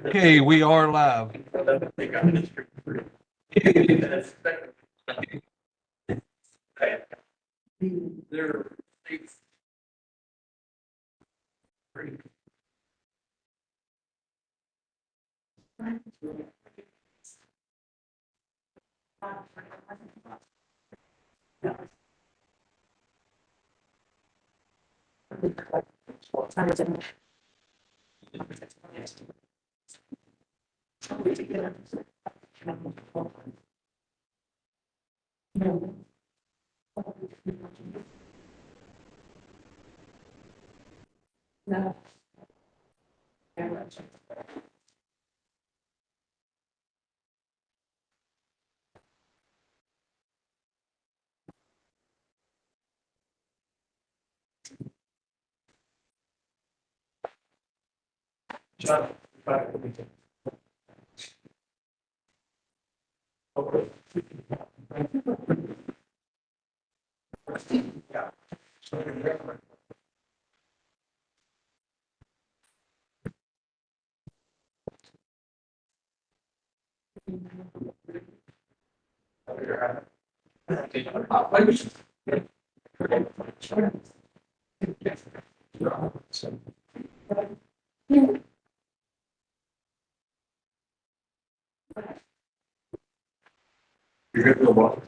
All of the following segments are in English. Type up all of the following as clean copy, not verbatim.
Okay, we are live. You're good to go.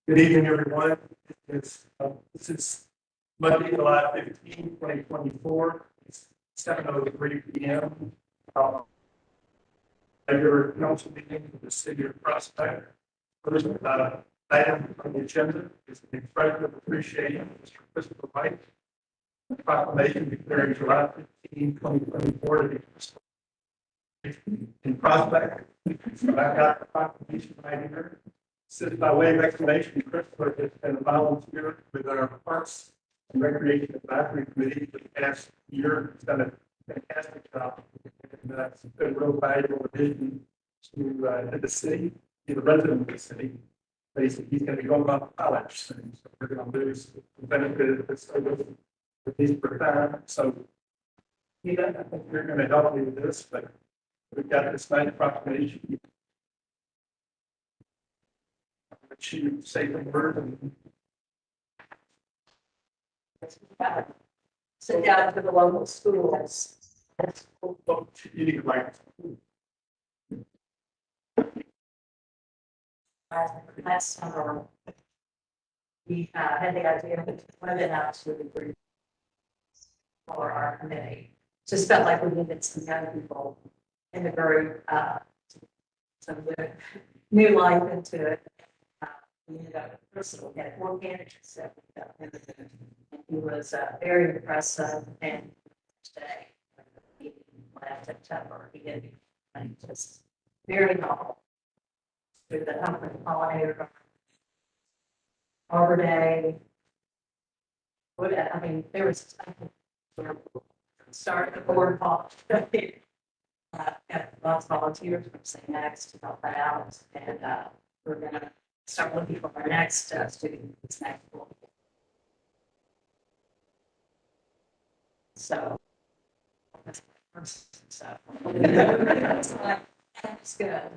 Good evening, everyone. This is Monday, July 15, 2024. It's 7:03 p.m. Regular council meeting for the city of Prospect. First item on the agenda is the expression of appreciation for Mr. Christopher White. Proclamation declaring July 15, 2024 to be in Prospect. So I've got the proclamation right here. Since by way of explanation, Christopher has been a volunteer with our Parks and Recreation Advisory Committee for the past year. He's done a fantastic job. And it's been a real valuable addition to the city. He's a resident of the city. Basically, he's going to be going off to college soon. So we're going to lose the benefit of this service with his retirement. So, yeah, I think we're going to help you with this, but we've got this nice proclamation. You say the word and send out to the local schools. you need to write. Last summer, we had the idea of went out to the group for our committee. Just felt like we needed some young people in the group, some new life into it. We ended up personally had 4 candidates that we got him. He was very impressive, and today, last September, he did just very novel. With the company pollinator, Arbor Day. What I mean, there was started the board call. Got lots of volunteers from St. Max to help that out, and we're gonna start looking for our next student this next fall. So that's good.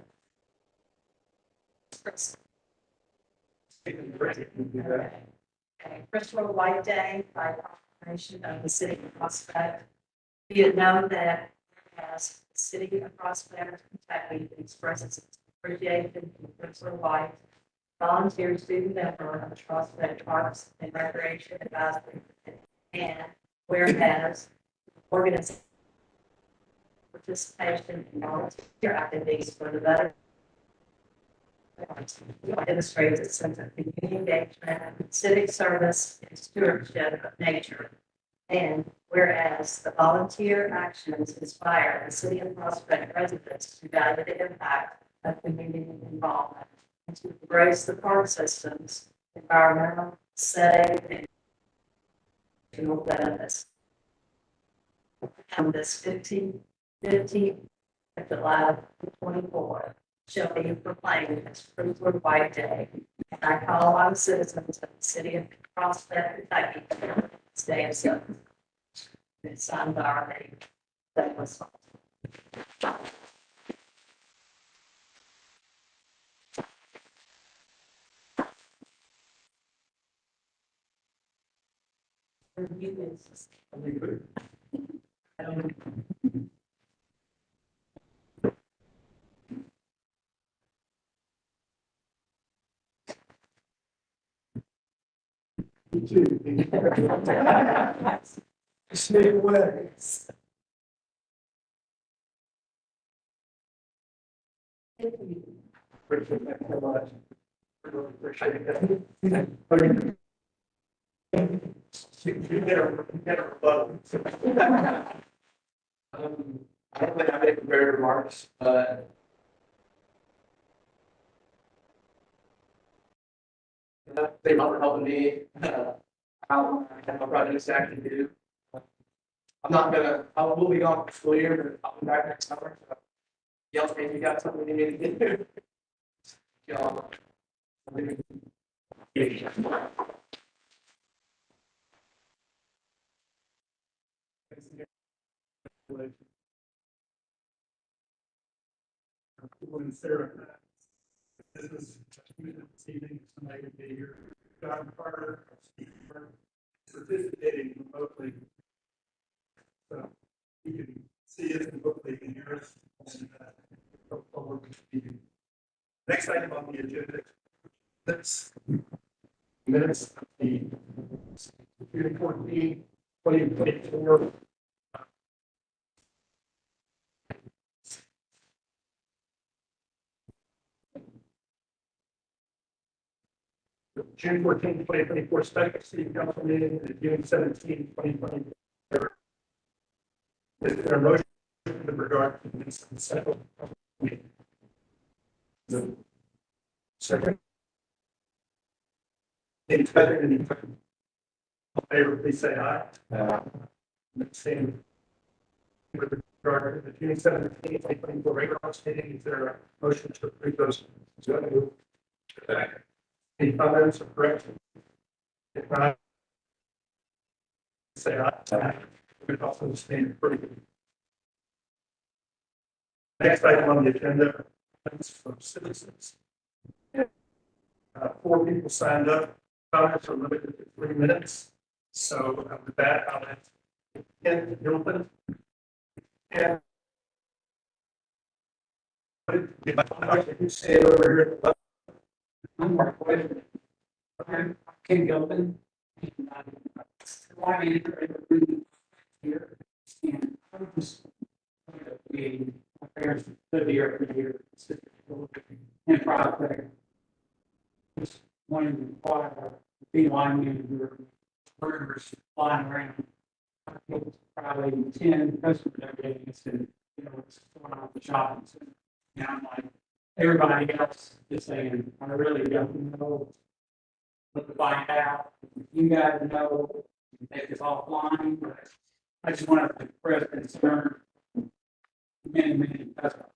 Okay, Christopher White Day by proclamation of the city of Prospect. Be it known that as the city of Prospect, Kentucky, expresses its appreciation for Christopher White volunteer student member of the Prospect Parks and Recreation Advisory Committee. And whereas organization participation in volunteer activities for the veterans demonstrates a sense of community engagement, civic service, and stewardship of nature. And whereas the volunteer actions inspire the city of Prospect residents to value the impact of community involvement and to embrace the park system's environmental, aesthetic, and communal benefits. On this 15/15 of July 24 shall be proclaimed as Fruitful White Day. And I call on citizens of the city of Prospect, Kentucky, to stay safe. It's signed by our name. That was. Stay away. Appreciate that so much. Really appreciate that. You get a rebuttal. I don't think I have any prepared remarks, but thank you for helping me out. I have my projects to actually do. I will be gone for school year, but I'll be back next summer. So yell at me if you got something you need to do. Y'all. When Sarah, this is this evening, somebody would be here, John Carter, Steve Burke, participating remotely. So you can see us and hopefully you can hear us. And, look forward to meeting. Next item on the agenda, minutes of the 2024 June 14, 2024 special city council meeting and June 17, 2024. Is there a motion with regard to this consent meeting? No. Second. Any further, any further? All in favor, please say aye. Same. With regard to the June 17, 2024 regular council meeting, is there a motion to approve those? Any comments or corrections? If not, say aye. We can also stand approved. Next item on the agenda is from citizens. 4 people signed up. Comments are limited to 3 minutes. So with that, I'll let Ken Gilpin. And if I can stay over here. I'm Mark White. I'm Ken Gilpin. And I'm here. And I'm just being my parents live here every year in Prospect. Just wanting to inquire, be linemen or birds flying around. I think it's probably 10 customers every day. And it's going on the shopping center. And I'm like, everybody else is saying, I really don't know what to find out. You guys know, you take this offline, but I just wanted to express concern. Many customers.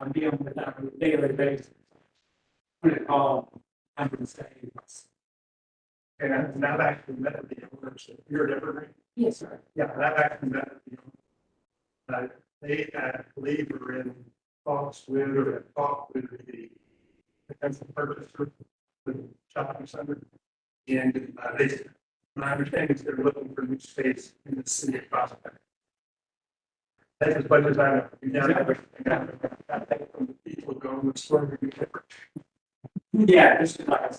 I'm dealing with that on a daily basis. When it call, I'm going to say it's. And I've actually met with the owners. You're at Evergreen? Yes, sir. Yeah, and I've actually met with the owners. They, I believe, were in talks with or talked with the potential purchaser of the shopping center. And my understanding is they're looking for new space in the city of Prospect. That's as much as I know. I think from the people going with storm. Yeah, just like,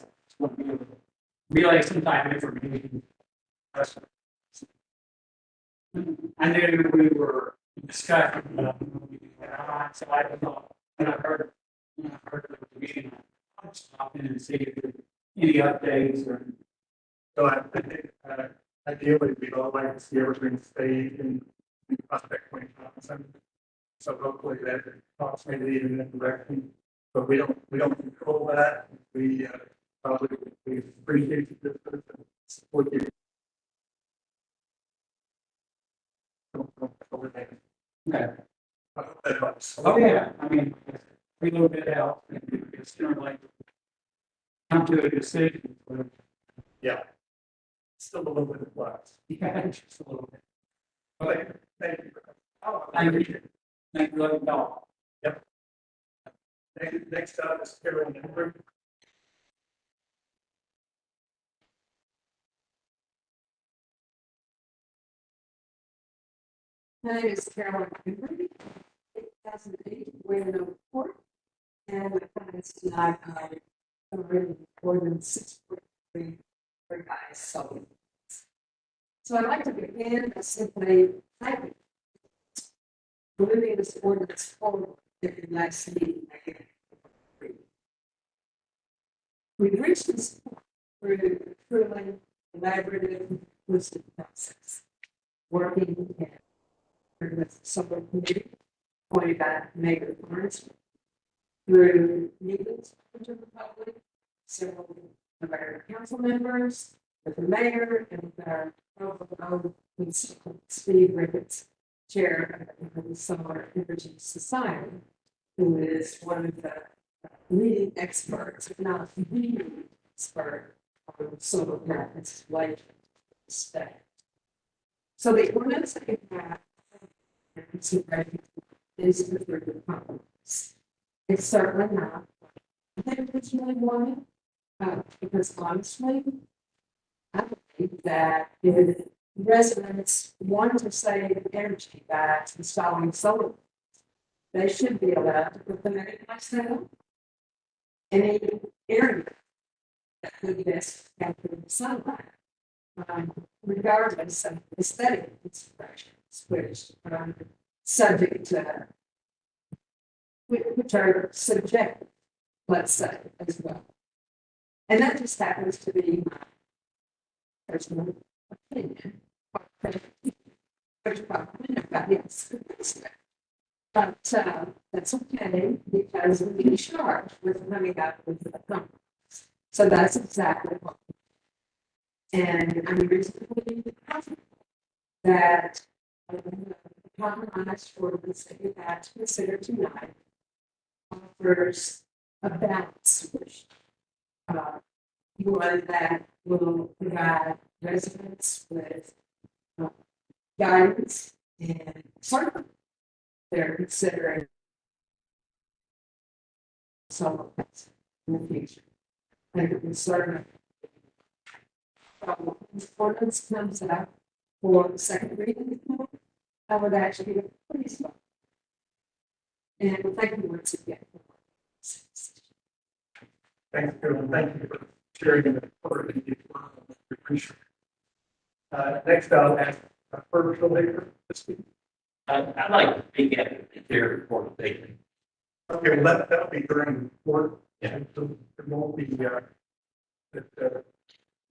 relay some type of information. I knew we were discussing, so I thought, when I heard of the meeting, I'd stop in and see if there's any updates or. So I think, ideally, we'd all like to see everything stay in Prospect Point Shopping Center. So hopefully that talks maybe even in that direction, but we don't control that. We, probably, we appreciate the business and support you. Don't control it. Okay. I hope that helps. Oh, yeah, I mean, a little bit out, and it's sooner or later come to a decision. But, Yeah. Still a little bit of flux. yeah, just a little bit. Okay, thank you. Oh, thank you. Thank you, let me know. Next up is Carolyn Henry. My name is Carolyn Henry, 2008, Wayne Court, and my comments tonight are written ordinance 6.3 revised zoning. So I'd like to begin by simply thanking for moving this ordinance forward at the last meeting. We've reached this point through a truly collaborative, inclusive process, working with solar committee, appointed by Mayor Lawrence, through meetings with the public, several of our council members, with the mayor, and with our overall consultant, Steve Ricketts, chair of the Solar Energy Society, who is one of the leading experts, if not the leading expert on solar panels, like state. So the ordinance that we have is the third compromise. It's certainly not. I think it's really wanted, because honestly, I believe that if residents want to save energy by installing solar, they should be allowed to put them any place they want. Any area that would best capture the sunlight, regardless of aesthetic considerations, which subject to, which are subjective, let's say, as well. And that just happens to be my personal opinion. But that's okay, because we get charged with coming up with the numbers. So that's exactly what. And I'm reasonably confident that the compromise for the city that to consider tonight offers a balanced solution. One that will provide residents with guidance and certainly they're considering solar panels in the future. And the concern this ordinance comes out for the second reading, I would actually be pleased. And thank you once again. Thanks, Carolyn. Thank you for sharing the report. We appreciate it. Next, I'll ask Ferguson later to speak. I'd like to speak at their report statement. Okay, well, that'll be during the report. And so it won't be,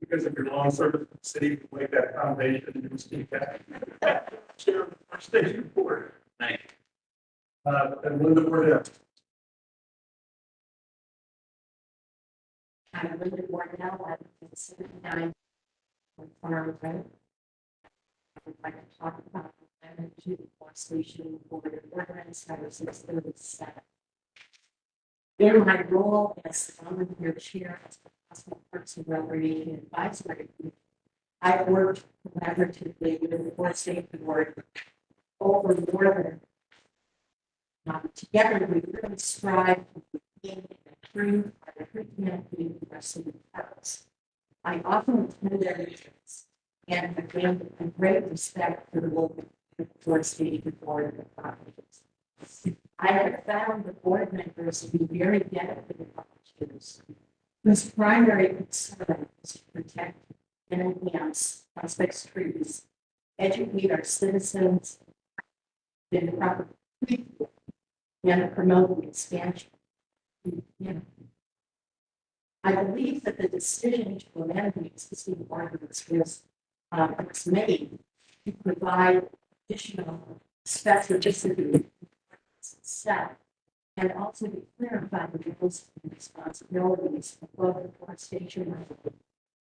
because of your long service in the city, to lay that foundation and you speak that. Share the Forestation report. Thank you. And Linda Wardell. I'm Linda Wardell, I'm 79. Farm Road. I'd like to talk about the energy forestation board of ordinance number 637. In my role as volunteer chair of the Hospital Parks and Recreation Advisory Group, I worked collaboratively with the Forestation Board over more than together we really strive to gain and improve our treatment of our city parks. I often attend their meetings and have gained a great respect for the local forestation board of properties. I have found the board members to be very dedicated volunteers whose primary concern is to protect and enhance prospect trees, educate our citizens in proper and promote the expansion. I believe that the decision to amend the existing ordinance was made to provide additional specificity set and also to clarify the roles and responsibilities of both the forestation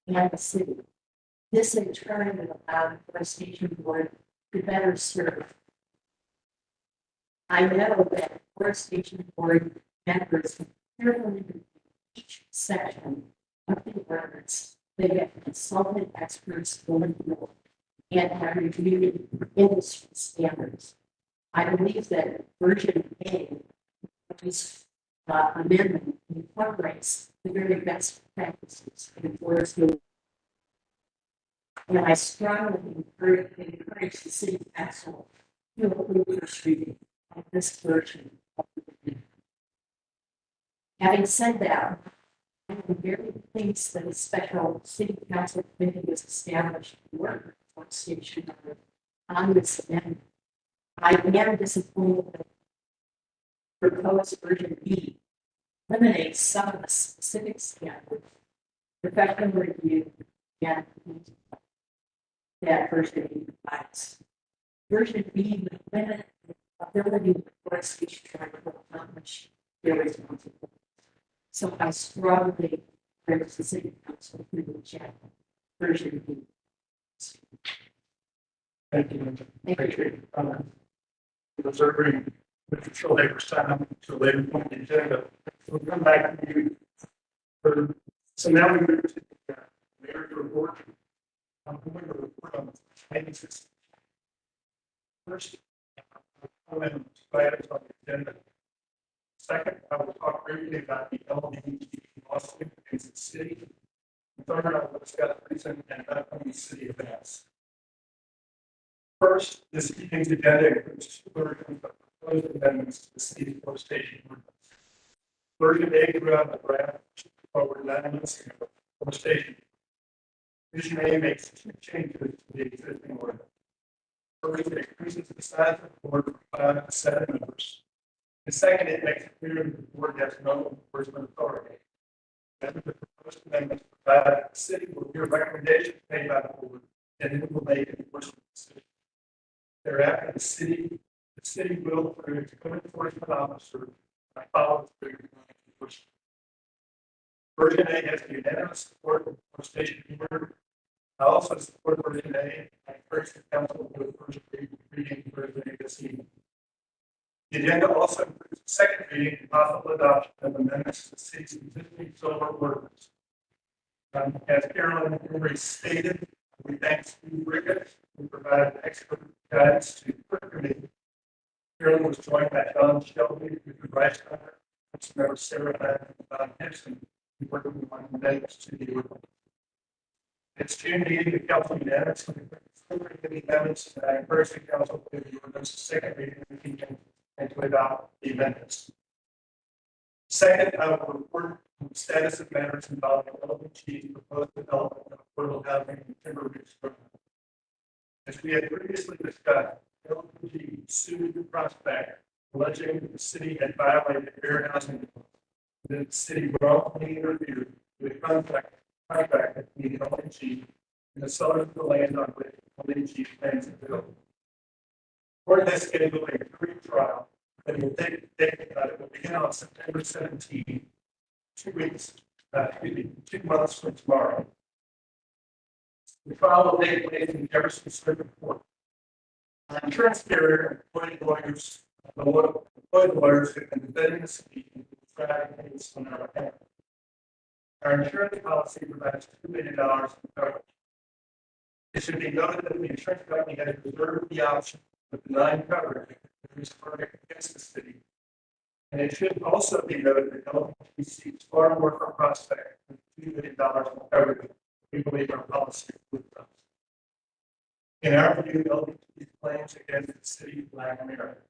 and the city. This in turn would allow the forestation board to better serve. I know that forestation board members carefully review each section of the ordinance. They have consulted experts going forward and have reviewed industry standards. I believe that version A of this amendment incorporates the very best practices in forestry. And I strongly encourage the city council to approve first reading of this version of the amendment. Having said that, I am very pleased that a special city council committee was established to work with forestation on this amendment. I am disappointed that proposed version B eliminates some of the specific standards, professional review, and that version B provides. Version B would limit the ability of the forestation director to accomplish their responsibilities. So I strongly encourage the city council to reject version B. Thank you. Thank you. Appreciate your comments. Observing Mr. Schulhaber's time to a later point in the agenda. We'll come back to you. So now we move to the mayor's report. I'm going to report on maintenance. First, I'll comment on 2 items on the agenda. Second, I will talk briefly about the LGBT lawsuit against the city. And third, I will discuss recent and upcoming city events. First, this evening's agenda includes 2 versions of proposed amendments to the city's forestation ordinance. Version A grew out of the draft forward amendments in the forestation. Version A makes 2 changes to the existing ordinance. First, it increases the size of the board from 5 to 7 members. And second, it makes it clear that the board has no enforcement authority. Then the proposed amendments provide that the city will hear recommendations made by the board, and it will make an enforcement decision. Thereafter, the city will, through its code enforcement officer, follow through enforcement. Version A has unanimous support of the forestation board. I also support version A. I encourage the council to do a first reading version A this evening. The agenda also includes a second reading and possible adoption of amendments to the city's existing solar ordinance. As Carolyn Henry stated, we thank Steve Ricketts who provided expert guidance to the committee. Carolyn was joined by John Shelby, who was vice president, Councilmember Sarah and Don Gibson, who worked on amendments to the ordinance. It's June meeting, the council unanimously approved the amendments, and I encourage the council to do the ordinance second reading and to adopt the amendments. Second, I will report on the status of matters involving LPG's proposed development of affordable housing in Timber Ridge Grove. As we had previously discussed, LPG sued the prospect, alleging that the city had violated fair housing laws, that the city wrongfully interfered with the contract between LPG and the seller of the land on which LPG plans to build. Court has scheduled a jury trial that will it will begin on September 17, 2 months from tomorrow. The trial will take place in Jefferson Circuit Court. Our insurance carrier and employed lawyers have been defending the city and try to case on our behalf. Our insurance policy provides $2 million in coverage. It should be noted that the insurance company has reserved the option of denying coverage if there is a verdict against the city. And it should also be noted that LPG seeks far more from prospect than $2 million in coverage. We believe our policy would us. In our view, LPG's claims against the city lack merit.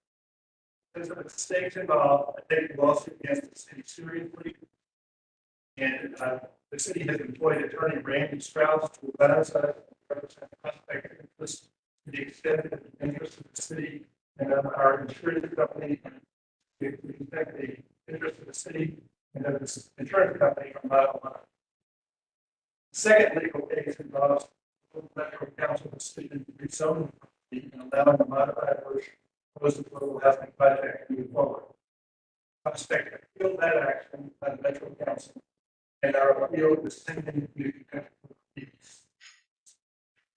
Because of the stakes involved, I take the lawsuit against the city seriously. And the city has employed attorney Randy Strauss to advise us and represent prospect interests to the extent that the interest of the city and of our insurance company, we protect the interest of the city and of the insurance company from liability. The second legal case involves the Metro Council of the city to rezone the property and allowing a modified version proposed affordable housing project to move forward. Prospect appealed that action by the Metro Council, and our appeal is pending due to technical reviews.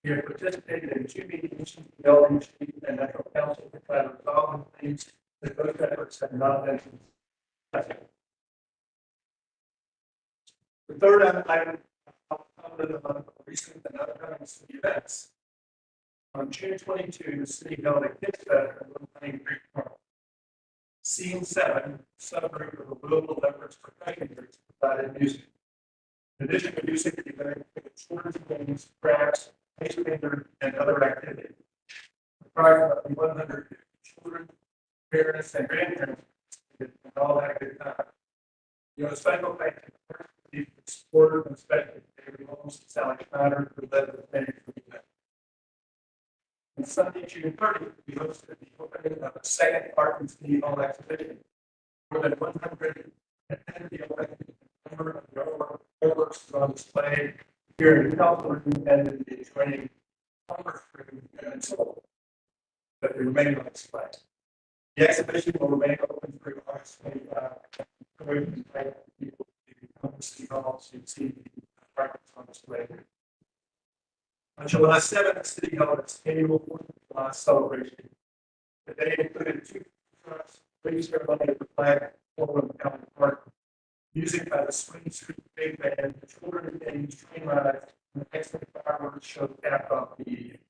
We have participated in 2 meetings with the LDC and Metro Council to try to resolve the claims that those efforts have not been successful. The third item, I'll comment on recent and upcoming city events. On June 22, the city held a kids fest at Little Pine Creek Park. Scene 7, subgroup of the Louisville Leopards percussion groups, provided music. In addition to music, the event included children's games, crafts, ice cream, and other activities. Approximately 100 children, parents, and grandparents and all had a good time. Special thanks to the first the supporters and especially David Holmes and Sally Schneider who led the thing for the event. On Sunday, June 30th, we hosted the opening of a second Art and City Hall exhibition. More than 100 attended the opening. A number of artworks on display here in California and in the adjoining Congress room and so that remain on display. The exhibition will remain open through August 25. We invite people to come to City Hall to see the artworks on display. On July 7th, the city held its annual 4th of July celebration. The day included 2 trucks, race ceremony at the flag pole in County Park, music by the Swing Street Big Band, the children games, train rides, and the excellent fireworks show capped off the evening.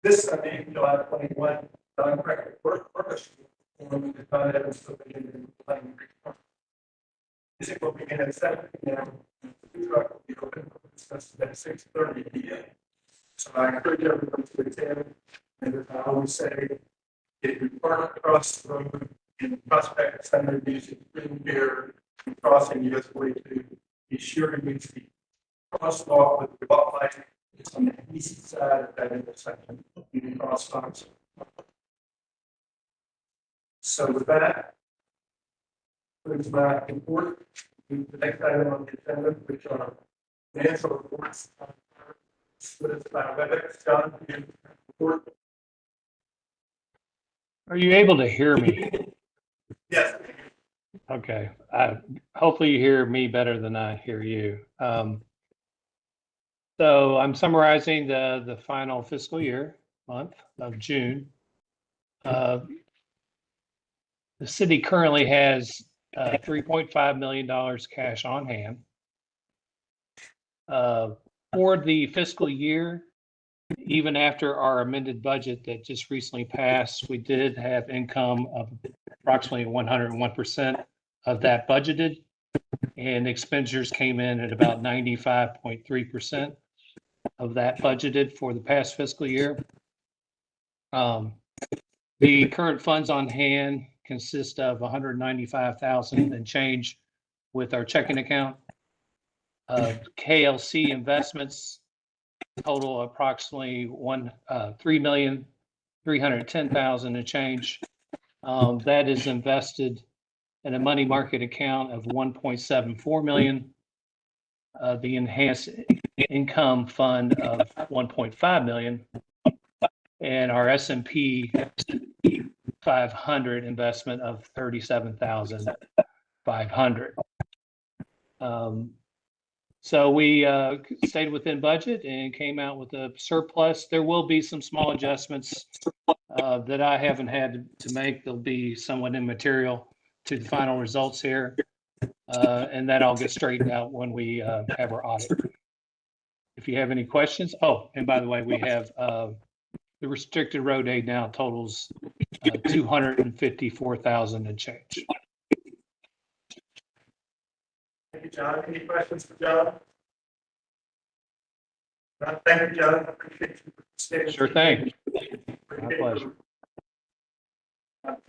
This Sunday, July 21, Don Cracker Orchestra performed the Don Evans Pavilion in Pine Creek Park. Music will begin at 7 p.m. The food truck will be open for business at 6:30 p.m. So I encourage everyone to attend. And as I always say, if you park across the road in Prospect Center using green beer and crossing US 42, be sure to use the crosswalk with the walk light. It's on the east side of that intersection. You can cross walks. So with that, here's my report. The next item on the agenda, which are financial reports. Split by WebEx. John, can you report? Are you able to hear me? Yes. Okay. Hopefully you hear me better than I hear you. So I'm summarizing the final fiscal year month of June. The city currently has $3.5 million cash on hand. For the fiscal year, even after our amended budget that just recently passed, we did have income of approximately 101% of that budgeted, and expenditures came in at about 95.3% of that budgeted for the past fiscal year. The current funds on hand consist of 195,000 and change with our checking account. KLC investments total approximately $3,310,000 and change. That is invested in a money market account of 1.74 million. The enhanced income fund of 1.5 million, and our S&P 500 investment of 37,500. So we stayed within budget and came out with a surplus. There will be some small adjustments that I haven't had to make. They'll be somewhat immaterial to the final results here. And that all gets straightened out when we have our audit. If you have any questions. Oh, and by the way, we have the restricted road aid now totals 254,000 and change. Thank you, John. Any questions for John? Thank you, John. I appreciate you participating. Sure thing. My pleasure.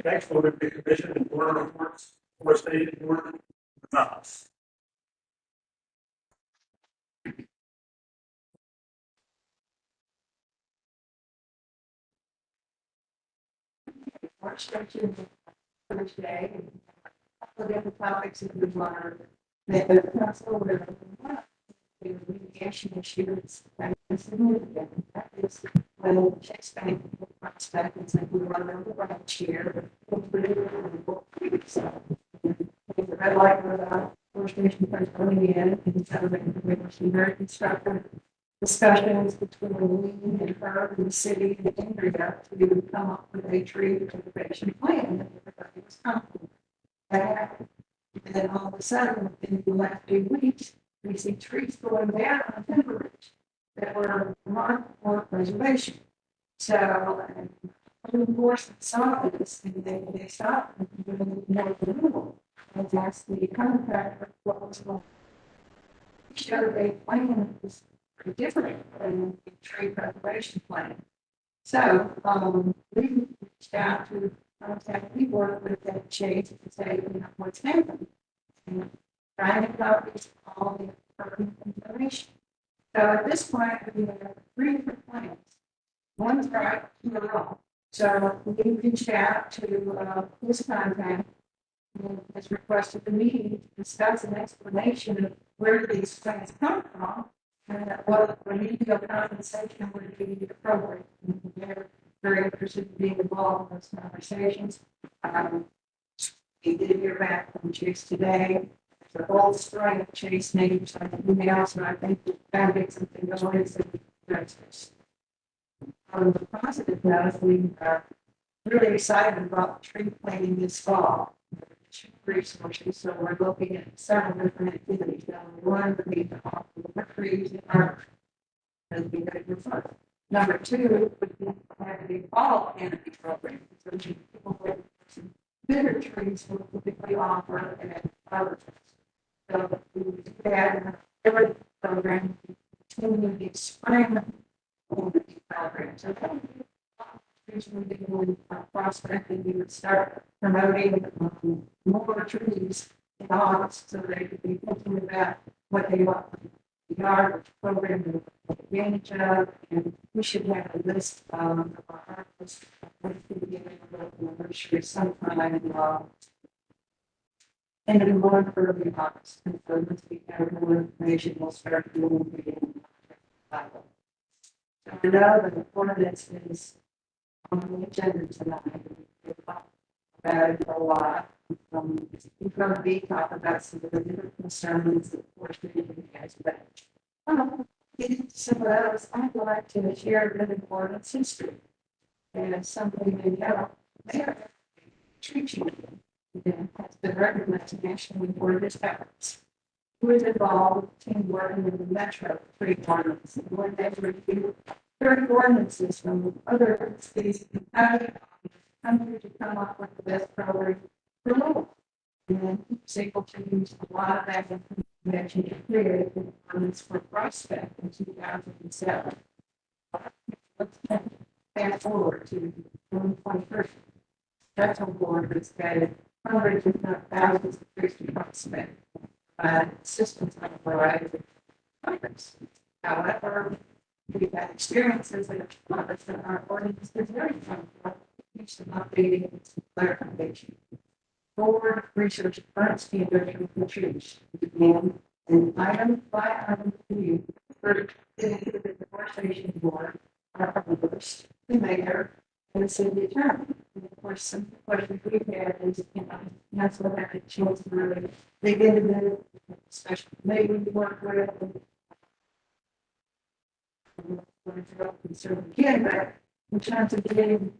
Next, we'll be commission and board reports, Forestation board. Forestation Thursday, and a couple of different topics that we learned that the council will the remediation issues that is significant. That is when checks bank prospect and say we run over the right chair. So the red light was on, Forestation first coming in and celebrating the information, very constructive discussions between me and her and the city and Andrea to come up with a tree preservation plan that everybody was comfortable. That and then all of a sudden, in the last few weeks, we see trees going down on Timber Ridge that were marked for preservation. So, enforcement saw this and they stopped and doing more removal. And asked the contractor what was going on. Showed a plan that was pretty different than the tree preservation plan. So, we reached out to contact, we work with that Chase to say, you know, what's happening. And trying to copies all the pertinent information. So at this point, we have 3 different plans. One's right, two are wrong. So we reached out to his contact and has requested the meeting to discuss an explanation of where these plans come from and what remedial compensation would be appropriate. And they're very interested in being involved in those conversations. We did hear back from Chase today. There's a whole string of Chase names on the emails, and I think we've got to get something going so we can address this. On the positive note, we are really excited about tree planting this fall. Resources, so we're looking at several different activities. One would be to offer more trees in our as we go to first. Number 2 would be to have a fall canopy program. So people with some bigger trees will typically offer at other. So we would do that in every program, continue the spring program. So we begin prospecting, we would start promoting more trees in August so they could be thinking about what they want the yard program to take advantage of. And we should have a list of our artists sometime in and in more early August. And so once we have more information, we'll start doing the Bible. So I know that the ordinance is on the agenda tonight. We've talked about it a lot. We're going to be talking about some of the different concerns that Forestation has, but getting into some of those, I'd like to share a bit of ordinance history. And something they know, they're treating it has been recognized nationally for this efforts. Who is involved in working with the Metro tree ordinance and when they review 30 ordinances from other cities in the country to come up with the best program for law. And he was able to use a lot of that information to create the ordinance for prospect in 2007. Let's fast forward to 2023. That's a board that's guided hundreds, if not thousands, of trees to prospect assistance on a variety of topics. However, we've had experiences that have taught us that our ordinance is very complex. Needs some updating and some clarification. Forward research current standards for trees. And an item by item review for the Forestation Board are published, the mayor, and the city attorney. And of course, some questions we've had is, you know, that's what I had a chance to really dig into the special committee we work with. So again, but in terms of getting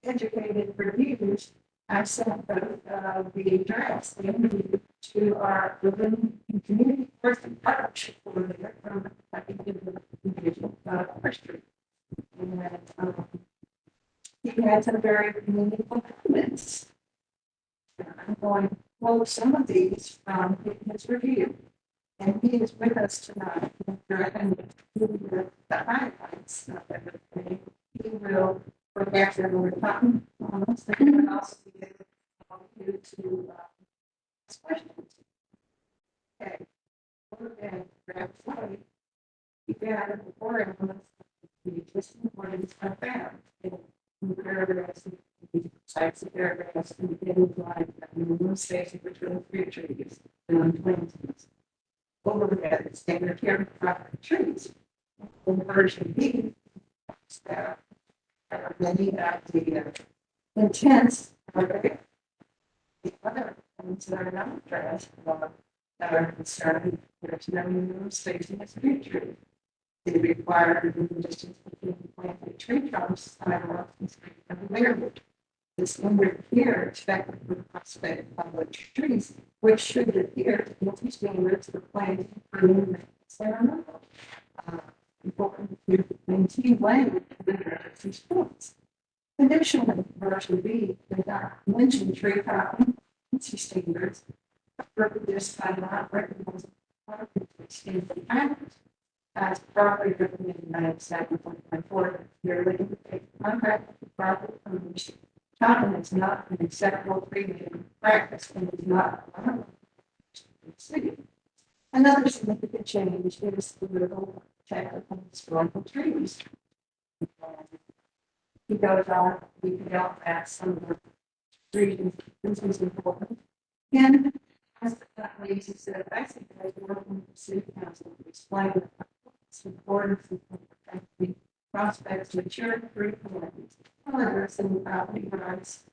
educated reviews, I sent the drafts to our urban and community person partnership coordinator from I think the division forestry. And he had some very meaningful comments. I'm going to quote some of these from his review. And he is with us tonight. And the highlights of everything. He will work after we're talking on this. They can also be able to ask questions. Okay. Okay. Grab slide. You got it before everyone. The existing ordinance are found. paragraphs, types of paragraphs, and things like, no space between three trees and plantings. Overhead, standard care of property trees. In version B, there are many of the intents are there. The other things that are not addressed, that are concerned, there's no minimum spacing of street trees. They require the distance between planted tree trunks, sidewalks, and street available. This number here expected for prospect public trees, which should adhere to multi standards for planting for new environmental. Important to maintain land and address these points. Additionally, version B does not mention tree cutting standards. This by not recognizing standard practice as properly written in 97.14. Clearly indicate contract with property owners. Cutting is not an acceptable tree practice and is not allowed in the city. Another significant change is the removal of technical historical trees. He goes on, we can go at some of the reasons this is important. And as he said, I think I was working with the city council to explain the importance of protecting prospects mature tree communities. However, some property rights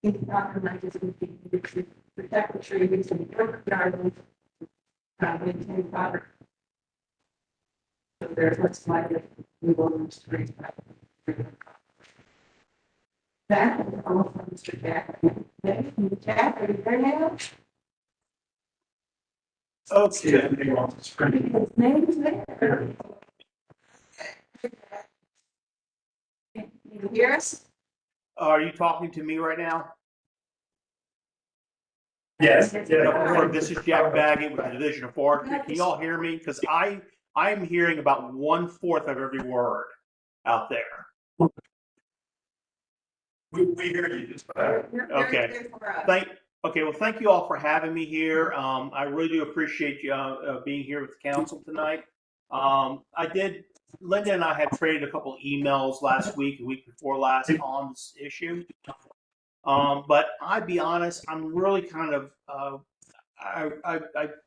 in compromises would be to protect the trees and work gardens, maintain property. So there's what's like it, we will use trees. That is all from Mr. Jack. Jack, are you there now? Okay, they want to screen. His name is there. Can you hear us? Are you talking to me right now? Yes, Or this is Jack Baggett with the Division of Forestry. Can you all hear me? Because I'm hearing about 1/4 of every word out there. We hear you just fine. You're very Okay. good for us. Well, thank you all for having me here. I really do appreciate you being here with the council tonight. Linda and I had traded a couple maybe last week, the week before last on this issue. But I'd be honest, I'm really kind of a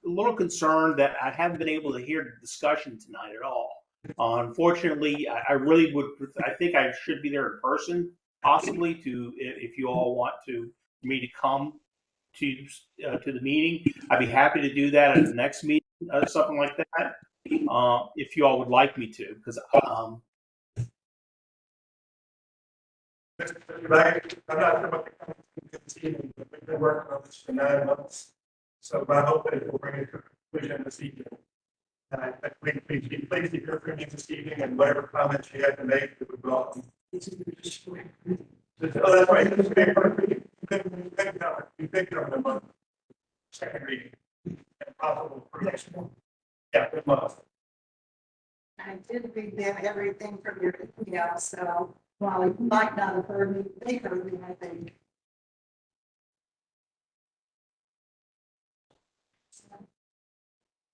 little concerned that I haven't been able to hear the discussion tonight at all. Unfortunately, I think I should be there in person, possibly if you all want me to come to the meeting. I'd be happy to do that at the next meeting, something like that. If you all would like me to, because I'm not sure what the company but we've been working on this for 9 months. So my hope is we'll bring it to conclusion this evening. And I think we'd be pleased to hear from you this evening and whatever comments you had to make that would welcome. Oh, that's right. You think of them on second reading and possible approval. Yeah, good luck. I did read them everything from your email, so while you might not have heard me, they heard me, I think.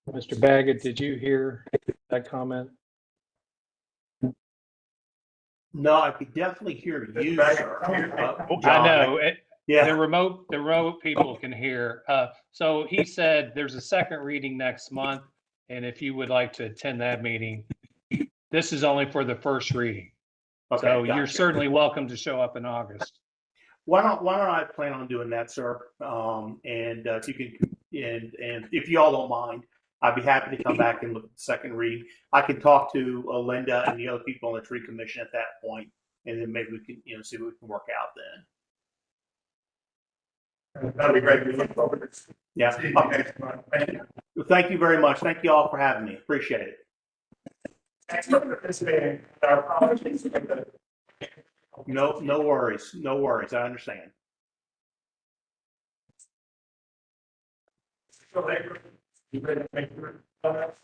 Mr. Baggett, did you hear that comment? no, I could definitely hear you, sir. I John, know. Yeah. The remote people can hear. So he said there's a second reading next month. And if you would like to attend that meeting, this is only for the first reading. Okay, So you're gotcha. certainly welcome to show up in August. Why don't I plan on doing that, sir? If you can, and if you all don't mind, I'd be happy to come back and look at the second reading. I can talk to Linda and the other people on the tree commission at that point, and then maybe we can, see what we can work out then. That'll be great. We look forward to Yeah. seeing you next month. Thank you. Well, thank you very much. Thank you all for having me. Appreciate it. Thanks for participating. Our apologies for the. No worries. No worries. I understand. So, you ready to make your comments?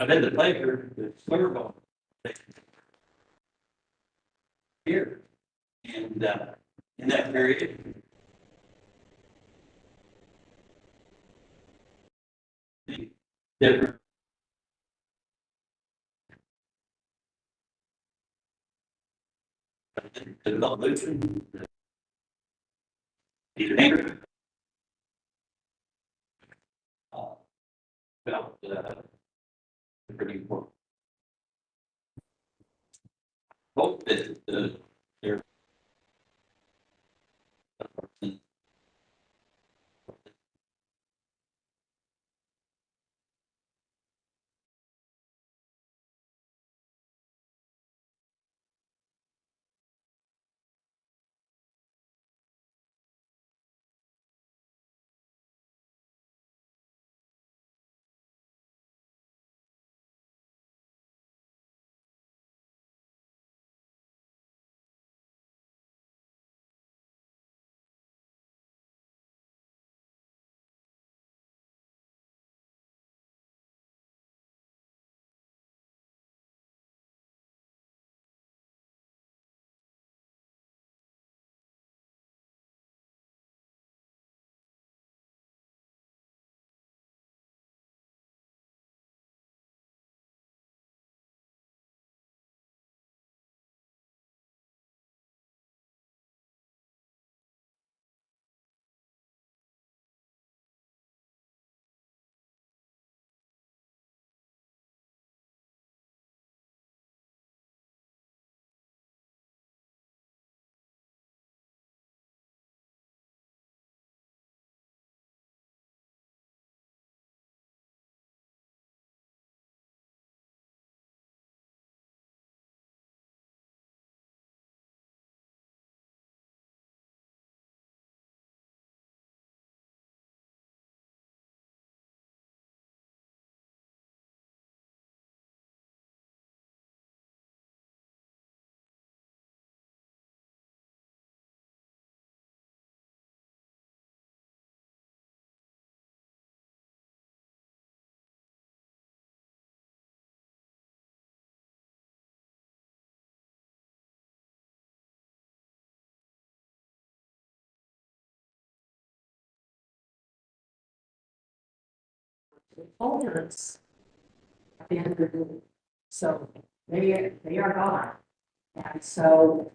And then the paper, the clear ball. here. And, in that period. Different. Development. Either. About, pretty important. Hope that, there. Folders. At the end of the day. So they are gone. And so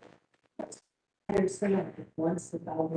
I understand that once the bell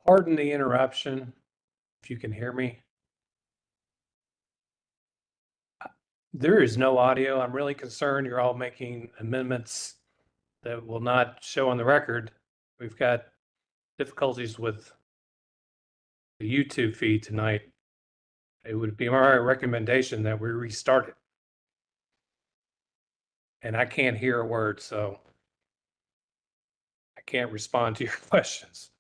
Pardon the interruption, if you can hear me. There is no audio. I'm really concerned you're all making amendments that will not show on the record. We've got difficulties with the YouTube feed tonight. It would be my recommendation that we restart it. And I can't hear a word, so I can't respond to your questions.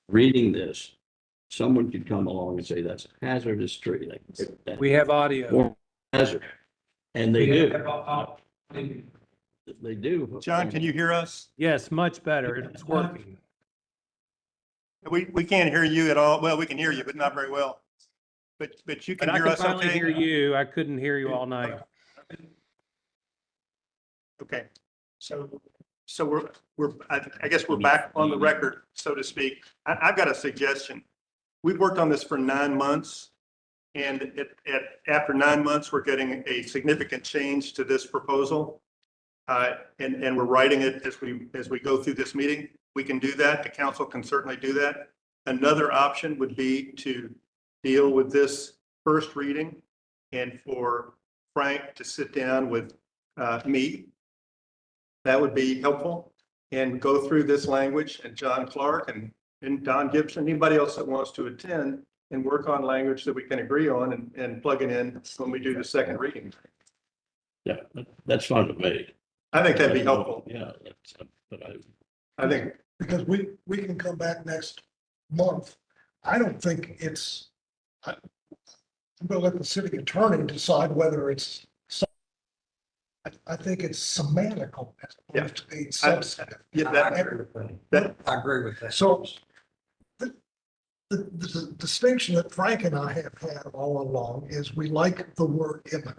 Reading this, someone could come along and say that's a hazardous tree, like that We have audio. hazard, and they We do. have They do. John, can you hear us? Yes, much better. It's working. We can't hear you at all. Well, we can hear you, but not very well. But you But can I hear can us finally okay? hear you. I couldn't hear you all night. Okay, so I guess we're back on the record, so to speak. I've got a suggestion. We've worked on this for 9 months. And after 9 months, we're getting a significant change to this proposal. And we're writing it as we go through this meeting. We can do that. The council can certainly do that. Another option would be to deal with this first reading and for Frank to sit down with me. That would be helpful, and go through this language, and John Clark and Don Gibson, anybody else that wants to attend, and work on language that we can agree on and plug it in when we do the second reading. Yeah, that's fine to me. I think that'd be helpful. Yeah, but I think, Because we can come back next month. I don't think I'm gonna let the city attorney decide whether it's. I think it's semantical as opposed to being substantive. yeah, I agree with that. So the distinction that Frank and I have had all along is we like the word imminent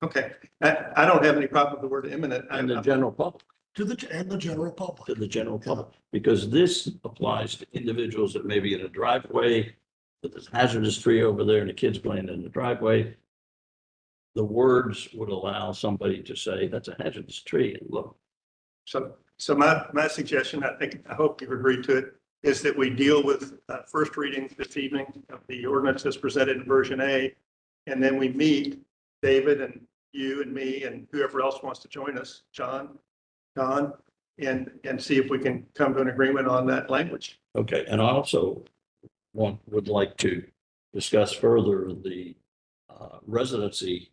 okay. I don't have any problem with the word imminent. and the general public, and the general public. to the general public, because this applies to individuals that may be in a driveway, that there's a hazardous tree over there and the kid's playing in the driveway. The words would allow somebody to say, that's a hazardous tree, and look. So my suggestion, I hope you've agreed to it, is that we deal with first reading this evening of the ordinance as presented in version A. And then we meet, David and you and me and whoever else wants to join us, John, Don, and see if we can come to an agreement on that language. Okay, and I also would like to discuss further the residency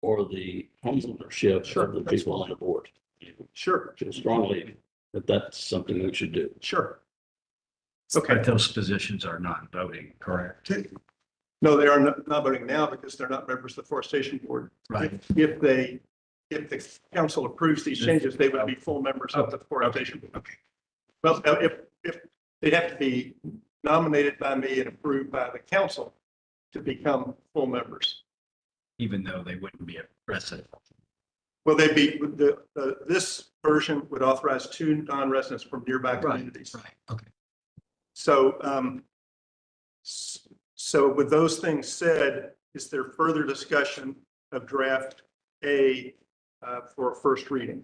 or the homeownership of the people on the board. Sure, Feel strongly that that's something we should do. sure. But those positions are not voting, correct? No, they are not voting now because they're not members of the Forestation Board. Right. If the council approves these changes, they would be full members of the Forestation Board. Okay. Well, if they'd have to be nominated by me and approved by the council to become full members. Even though they wouldn't be a resident. Well, this version would authorize 2 non-residents from nearby communities. Right, okay. So, so with those things said, is there further discussion of draft A for a first reading?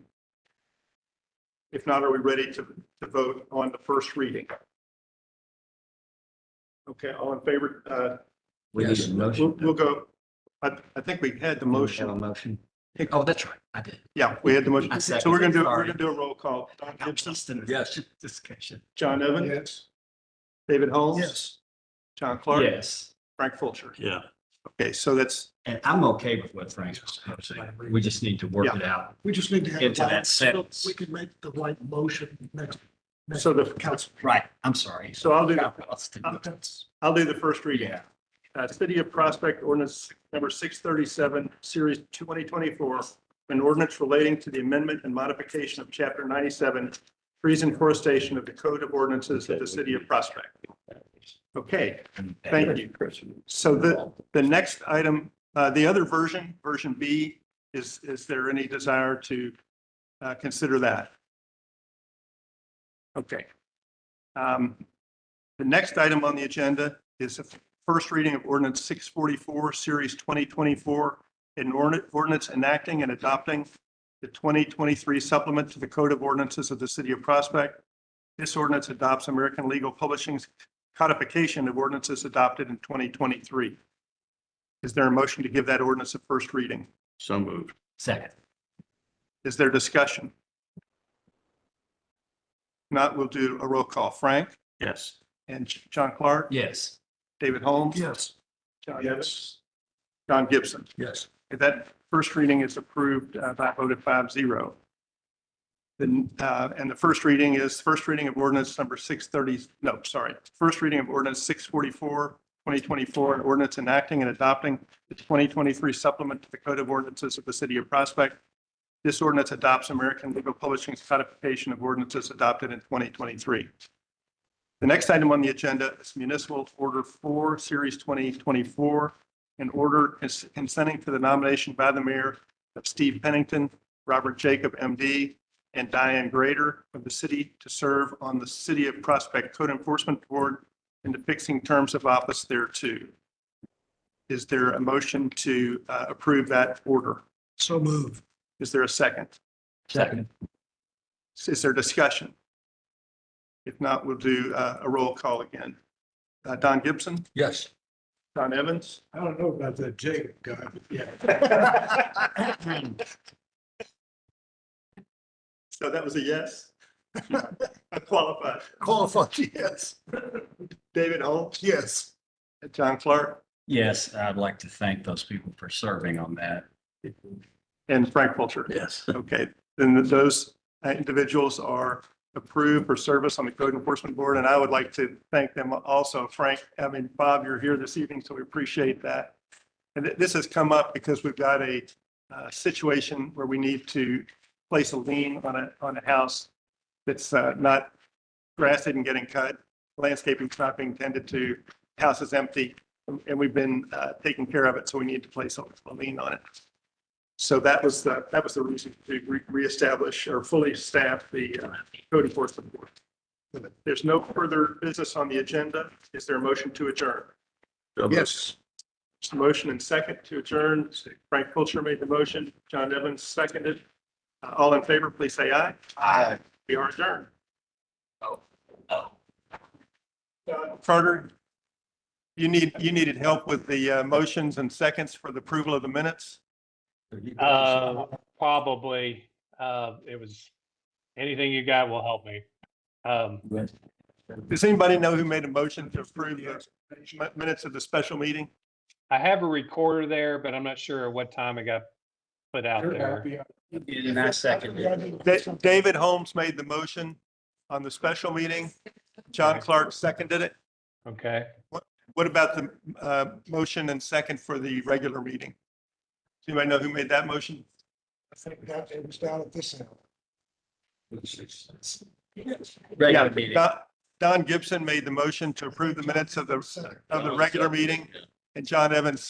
If not, are we ready to vote on the first reading? Okay, all in favor? We need a motion. We'll go. I think we had the motion. Have a motion. Oh, that's right. I did. Yeah, we had the motion. I So second we're gonna it, do, sorry. a roll call. Don Gibson, Yes. Discussion. John Evans, Yes. David Holmes. Yes. John Clark. Yes. Frank Fulcher. Yeah. Okay, so that's, And I'm okay with what Frank's was saying. We just need to work it out. We just need to have. Into that balance so sentence. We can make the right motion next. so the, Council. Right, I'm sorry. so I'll do, That's- I'll do the first reading. Yeah. City of Prospect ordinance number 637, series 2024, an ordinance relating to the amendment and modification of chapter 97, trees and forestation of the Code of Ordinances of the City of Prospect. Okay, thank you. So the next item, the other version, version B, is there any desire to consider that? Okay. The next item on the agenda is a first reading of ordinance 644, series 2024, an ordinance enacting and adopting the 2023 supplement to the Code of Ordinances of the City of Prospect. This ordinance adopts American Legal Publishing's codification of ordinances adopted in 2023. Is there a motion to give that ordinance a first reading? So moved. Second. Is there discussion? Not, we'll do a roll call. Frank Yes. and John Clark, Yes. David Holmes. Yes. John Evans. Don Gibson. Yes. That first reading is approved by a vote of 5-0. Then, and the first reading is first reading of ordinance number 630, no, sorry. First reading of ordinance 644, 2024, an ordinance enacting and adopting the 2023 supplement to the Code of Ordinances of the City of Prospect. This ordinance adopts American Legal Publishing's codification of ordinances adopted in 2023. The next item on the agenda is Municipal Order 4, Series 2024, an order consenting to the nomination by the mayor of Steve Pennington, Robert Jacob, MD, and Diane Grader of the city to serve on the City of Prospect Code Enforcement Board and the fixing terms of office thereto. Is there a motion to approve that order? So move. Is there a second? Second. Is there discussion? If not, we'll do a roll call again. Don Gibson, Yes. Don Evans. I don't know about that Jacob guy, but yeah. So that was a yes? Qualified. Qualified, yes. David Holmes Yes. and John Clark Yes, I'd like to thank those people for serving on that. and Frank Fulcher. Yes. Okay, then those individuals are approved for service on the Code Enforcement Board, and I would like to thank them also. Frank, I mean, Bob, you're here this evening, so we appreciate that. And this has come up because we've got a situation where we need to place a lien on a house that's not, grass isn't getting cut, landscaping's not being tended to, house is empty, and we've been taking care of it, so we need to place a lien on it. So that was the reason to reestablish or fully staff the Code Enforcement Board. There's no further business on the agenda. Is there a motion to adjourn? Yes. Motion and second to adjourn. Frank Fulcher made the motion. John Evans seconded. All in favor, please say aye. Aye. We are adjourned. Carter, you needed help with the motions and seconds for the approval of the minutes? Probably, it was, anything you got will help me. Does anybody know who made a motion to approve the minutes of the special meeting? I have a recorder there, but I'm not sure at what time it got put out there. And I second it. David Holmes made the motion on the special meeting. John Clark seconded it. Okay. What about the motion and second for the regular meeting? Does anybody know who made that motion? I think that it was down at this end. Regular meeting. Don Gibson made the motion to approve the minutes of the regular meeting, and John Evans